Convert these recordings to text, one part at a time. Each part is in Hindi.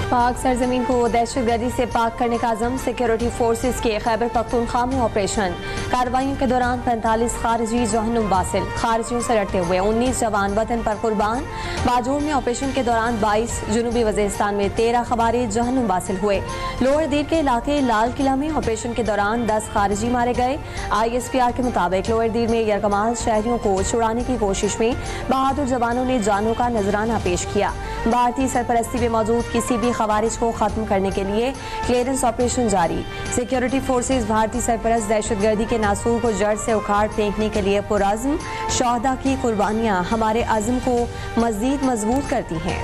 पाक सरजमीन को दहशतगर्दी से पाक करने का अज़म, सिक्योरिटी फोर्सेस के खैबर पख्तूनख्वा में ऑपरेशन। कार्रवाइयों के दौरान 45 खारजी जहन्नुम वासिल, खारजियों से लड़ते हुए 19 जवान वतन पर कुर्बान। बाजूर में ऑपरेशन के दौरान 22, जनूबी वज़ीरिस्तान में 13 खवारिज जहन्नुम वासिल हुए। लोअर दीर के इलाके लाल किला में ऑपरेशन के दौरान 10 खारजी मारे गए। ISPR के मुताबिक लोअर दीर में यरकमाल शहरियों को छुड़ाने की कोशिश में बहादुर जवानों ने जानों का नजराना पेश किया। भारतीय सरपरस्ती में मौजूद किसी भी खवारिज को खत्म करने के लिए क्लियरेंस ऑपरेशन जारी। सिक्योरिटी फोर्सेज भारतीय सरपरस्त दहशतगर्दी के नासूर को जड़ से उखाड़ फेंकने के लिए पुरअज़्म। शोहदा की कुर्बानियां हमारे अज़्म को मज़ीद मजबूत करती हैं।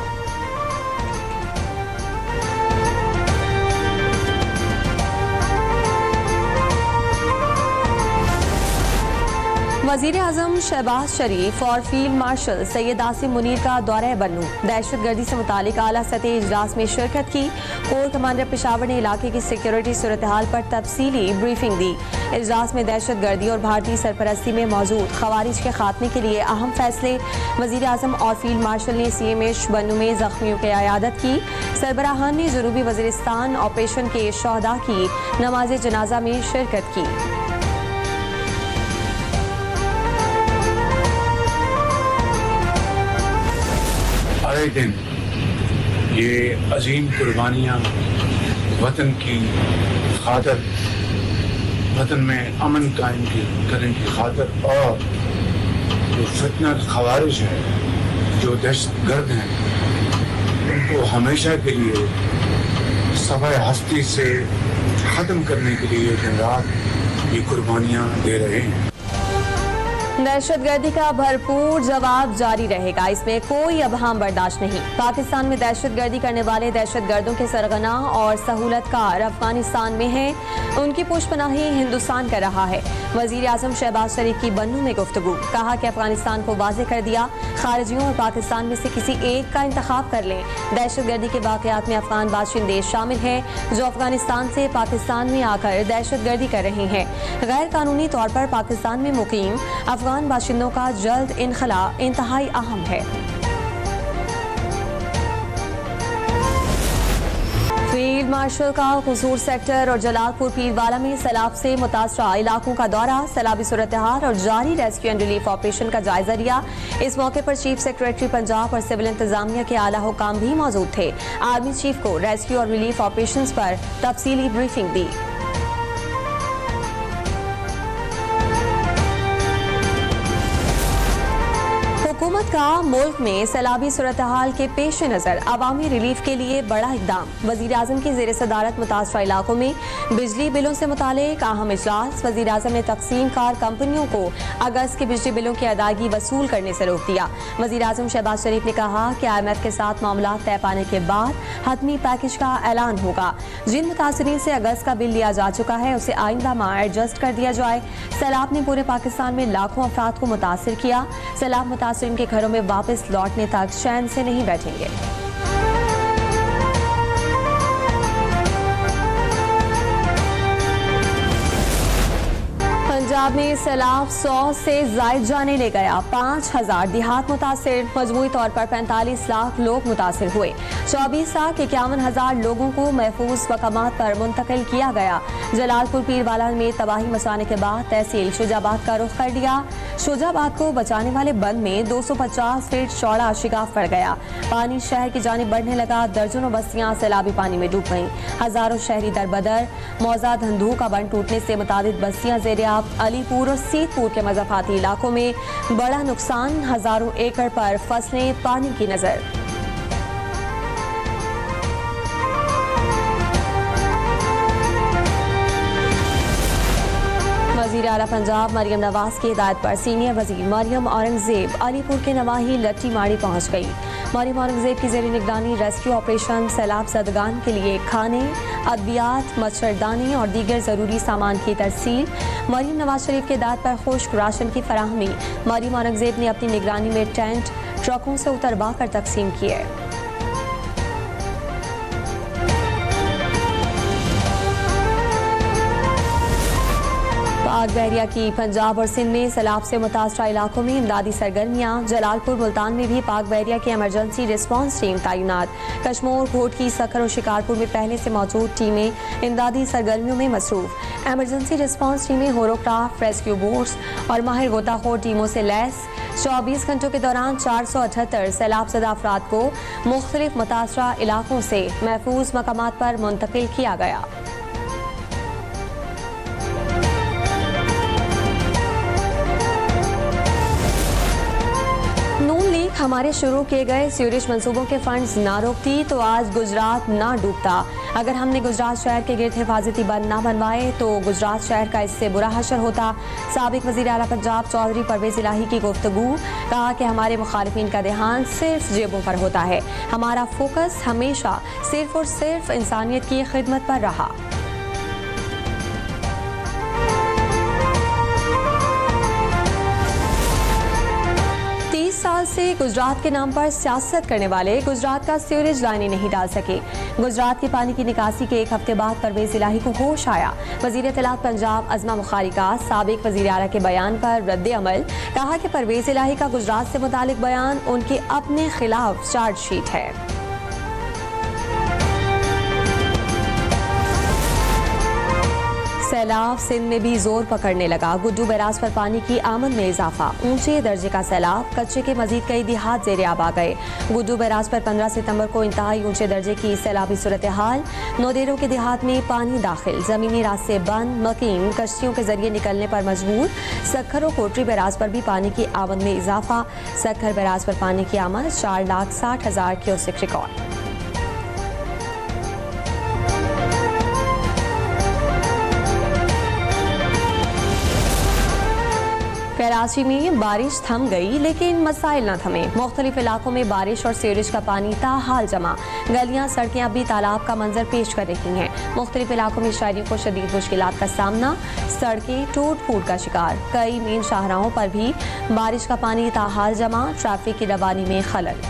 वज़ीर आज़म शहबाज शरीफ और फील्ड मार्शल सैयद आसिम मुनीर का दौरा बन्नू। दहशतगर्दी से मुतालिक आला सतह इजलास में शिरकत की। कोर कमांडर पेशावर ने इलाके की सिक्योरिटी सूरत हाल पर तफसीली ब्रीफिंग दी। इजलास में दहशतगर्दी और भारतीय सरपरस्ती में मौजूद खवारिज के खात्मे के लिए अहम फैसले। वज़ीर आज़म और फील्ड मार्शल ने CMH बन्नू में जख्मियों की अयादत की। सरबराहान ने जनूबी वज़ीरिस्तान ऑपरेशन के शोहदा की नमाज जनाजा में शिरकत की। आए दिन ये अजीम कुर्बानियाँ वतन की खातर, वतन में अमन कायम करने की खातर, और जो फितना खवारिज है, जो दहशतगर्द हैं, उनको हमेशा के लिए सफ़े हस्ती से ख़त्म करने के लिए दिन रात ये कुर्बानियाँ दे रहे हैं। दहशतगर्दी का भरपूर जवाब जारी रहेगा, इसमें कोई अबहम बर्दाश्त नहीं। पाकिस्तान में दहशतगर्दी करने वाले दहशतगर्दों के सरगना और सहूलतकार अफगानिस्तान में हैं, उनकी पुष्पनाही हिंदुस्तान कर रहा है। वज़ीर आज़म शहबाज शरीफ की बन्नू में गुफ्तगू, कहा कि अफगानिस्तान को वाज़ेह कर दिया, खारिजियों और पाकिस्तान में से किसी एक का इंतखाब कर लें। दहशतगर्दी के वाक़यात में अफगान बाशिंदे शामिल हैं जो अफगानिस्तान से पाकिस्तान में आकर दहशतगर्दी कर रहे हैं। गैर कानूनी तौर पर पाकिस्तान में मुकीम अफगान बाशिंदों का जल्द इनखला इंतहाई अहम है। फील्ड मार्शल का कसूर सेक्टर और जलालपुर पीरवाला में सैलाब से मुतासरा इलाकों का दौरा, सैलाबी सूरत हाल और जारी रेस्क्यू एंड रिलीफ ऑपरेशन का जायजा लिया। इस मौके पर चीफ सेक्रेटरी पंजाब और सिविल इंतजामिया के आला हुकाम भी मौजूद थे। आर्मी चीफ को रेस्क्यू और रिलीफ ऑपरेशन पर तफसीली ब्रीफिंग दी। हुकूमत का मुल्क में सैलाबी सूरत हाल के पेश नज़र अवामी रिलीफ के लिए बड़ा इकदाम। वज़ीर आज़म की ज़ेर सदारत मुतासरा इलाकों में बिजली बिलों से मुतालिक अहम इजलास। वज़ीर आज़म ने तकसीम कार कंपनियों को अगस्त के बिजली बिलों की अदायगी वसूल करने से रोक दिया। वज़ीर आज़म शहबाज शरीफ ने कहा कि IMF के साथ मामला तय पाने के बाद हतमी पैकेज का ऐलान होगा। जिन मुतासरीन से अगस्त का बिल लिया जा चुका है उसे आइंदा माह एडजस्ट कर दिया जाए। सैलाब ने पूरे पाकिस्तान में लाखों अफराद को मुतासर किया। सैलाब मुतासरीन के घरों में वापस लौटने तक चैन से नहीं बैठेंगे। पंजाब में सैलाब 100 से जायद जाने ले गया। 5000 देहात मुतासिर, मजमूई तौर पर 45 लाख लोग मुतासिर हुए। 24,51,000 लोगों को महफूज मकामात पर मुंतकिल किया गया। जलालपुर पीरवाला में तबाही मचाने के बाद तहसील शुजाबाद का रुख कर दिया। शुजाबाद को बचाने वाले बंद में 250 फीट चौड़ा शिगाफ पड़ गया। पानी शहर की जानिब बढ़ने लगा। दर्जनों बस्तियां सैलाबी पानी में डूब गईं। हजारों शहरी दरबदर। मौजा धंधू का बंद टूटने से मुतादिद बस्तियां ज़ेर-ए-आब। अलीपुर और सीतपुर के मज़ाफ़ाती इलाकों में बड़ा नुकसान। हजारों एकड़ पर फसलें पानी की नजर। वज़ीर आला पंजाब मरियम नवाज की हिदायत पर सीनियर वज़ीर मरियम औरंगज़ेब अलीपुर के नवाही लट्टी माड़ी पहुँच गई। मरियम औरंगज़ेब की ज़ेर निगरानी रेस्क्यू ऑपरेशन, सैलाब ज़दगान के लिए खाने, अद्वियात, मच्छरदानी और दीगर ज़रूरी सामान की तरसील। मरियम नवाज शरीफ की हिदायत पर खुश्क राशन की फराहमी। मरियम औरंगज़ेब ने अपनी निगरानी में टेंट ट्रकों से उतरवा कर तकसीम किए। पाक बहरिया की पंजाब और सिंध में सैलाब से मुतासरा इलाकों में इमदादी सरगर्मियां। जलालपुर मुल्तान में भी पाक बहरिया की एमरजेंसी रिस्पांस टीम तैनात। कश्मोर, घोटकी, सक्खर और शिकारपुर में पहले से मौजूद टीमें इमदादी सरगर्मियों में मसरूफ। एमरजेंसी रिस्पांस टीमें होरोक्राफ्ट, रेस्क्यू बोट्स और माहिर गोताखोर टीमों से लैस। 24 घंटों के दौरान 478 सैलाब ज़दा अफराद को मुख्तलिफ मुतासरा इलाकों से महफूज मकामात पर मुंतकिल किया गया। हमारे शुरू किए गए सीवरेज मंसूबों के फंड्स ना रोकती तो आज गुजरात ना डूबता। अगर हमने गुजरात शहर के गिर्द हिफाजती बंद ना बनवाए तो गुजरात शहर का इससे बुरा हशर होता। साबिक वज़ीर आला पंजाब चौधरी परवेज इलाही की गुफ्तगू। कहा कि हमारे मुखालिफिन का ध्यान सिर्फ जेबों पर होता है, हमारा फोकस हमेशा सिर्फ और सिर्फ इंसानियत की खिदमत पर रहा। साल से गुजरात के नाम पर सियासत करने वाले गुजरात का सीवरेज लाइनें नहीं डाल सके। गुजरात के पानी की निकासी के एक हफ्ते बाद परवेज इलाही को होश आया। वज़ीर इत्तलात पंजाब अज़मा बुखारी का साबिक वज़ीर आला के बयान पर रद्द अमल। कहा कि परवेज इलाही का गुजरात से मुतालिक बयान उनके अपने खिलाफ चार्जशीट है। सैलाब सिंध में भी जोर पकड़ने लगा। गुड्डू बैराज पर पानी की आमद में इजाफा। ऊंचे दर्जे का सैलाब, कच्चे के मजीद कई देहात ज़ेरे आब आ गए। गुड्डू बैराज पर 15 सितंबर को इंतहाई ऊंचे दर्जे की सैलाबी सूरत हाल। नौदेरों के देहात में पानी दाखिल, जमीनी रास्ते बंद, मकीन कश्तियों के जरिए निकलने पर मजबूर। सक्खर और कोटरी बैराज पर भी पानी की आमद में इजाफा। सक्खर बैराज पर पानी की आमद 4,60,000 क्यूसेक रिकॉर्ड। कराची में बारिश थम गई लेकिन मसाइल न थमे। मुख्तलिफ इलाकों में बारिश और सीवरेज का पानी ताहाल जमा। गलियां, सड़कें अब भी तालाब का मंजर पेश कर रही हैं। मुख्तलिफ इलाकों में शहरियों को शदीद मुश्किलात का सामना। सड़कें टूट फूट का शिकार। कई मेन शाहराहों पर भी बारिश का पानी ताहाल जमा। ट्रैफिक की रवानी में खलल।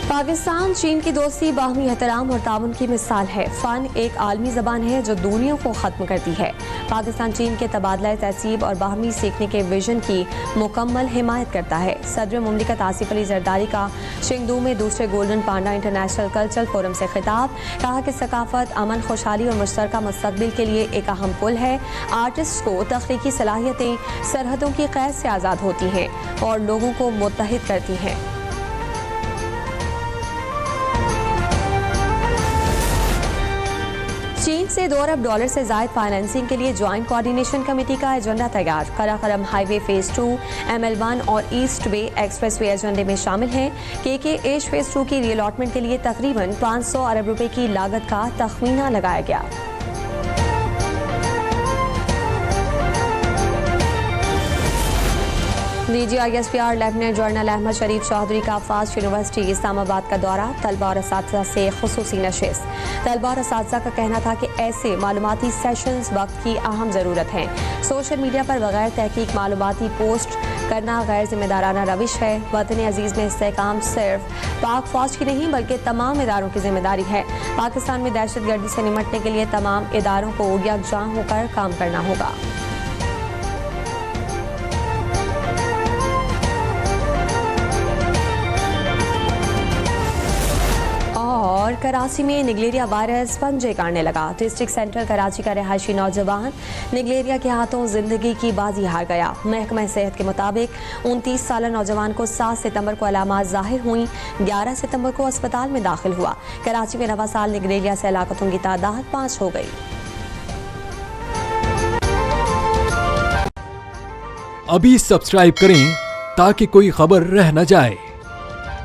पाकिस्तान चीन की दोस्ती बाहमी एहतराम और ताउन की मिसाल है। फ़न एक आलमी ज़बान है जो दुनिया को ख़त्म करती है। पाकिस्तान चीन के तबादला तहसीब और बाहमी सीखने के विजन की मुकम्मल हिमायत करता है। सदर मुमलिकत आसिफ अली जरदारी का शिंगदू में दूसरे गोल्डन पांडा इंटरनेशनल कल्चरल फोरम से खिताब। कहा कि सकाफत, अमन, खुशहाली और मुश्तरका मुस्तकबिल के लिए एक अहम पुल है। आर्टिस्ट को तख्लीकी सलाहियतें सरहदों की कैद से आज़ाद होती हैं और लोगों को मुत्तहिद करती हैं। चीन से $2 अरब से जायद फाइनेंसिंग के लिए ज्वाइंट कोऑर्डिनेशन कमेटी का एजेंडा तैयार। कराकरम हाईवे फेज 2, ML1 और ईस्ट वे एक्सप्रेसवे एजेंडे में शामिल हैं। KK फेज 2 की रीअलॉटमेंट के लिए तकरीबन 500 अरब रुपए की लागत का तखमीना लगाया गया। DGISPR लेफ्टिनेंट जनरल अहमद शरीफ चौधरी का फास्ट यूनिवर्सिटी इस्लामाबाद का दौरा। तलबा और असातिज़ा से खुसूसी नशिस्त। तलबा और असातिज़ा का कहना था कि ऐसे मालूमाती सेशंस वक्त की अहम ज़रूरत है। सोशल मीडिया पर बगैर तहकीक मालूमाती पोस्ट करना गैर जिम्मेदाराना रविश है। वतन अजीज़ में इस्तेहकाम सिर्फ पाक फौज की नहीं बल्कि तमाम इदारों की जिम्मेदारी है। पाकिस्तान में दहशत गर्दी से निपटने के लिए तमाम इदारों को यकजां होकर काम करना होगा। और कराची में निगलेरिया वायरस पंजे काटने लगा। डिस्ट्रिक्ट सेंट्रल कराची का रहायशी नौजवान निगलेरिया के हाथों जिंदगी की बाजी हार गया। महकमा सेहत के मुताबिक 29 साल नौजवान को 7 सितंबर को अलामात जाहिर हुई। 11 सितंबर को अस्पताल में दाखिल हुआ। कराची में रवा साल निगलेरिया से हलाकतों की तादाद 5 हो गई। अभी सब्सक्राइब करें ताकि कोई खबर रह न जाए।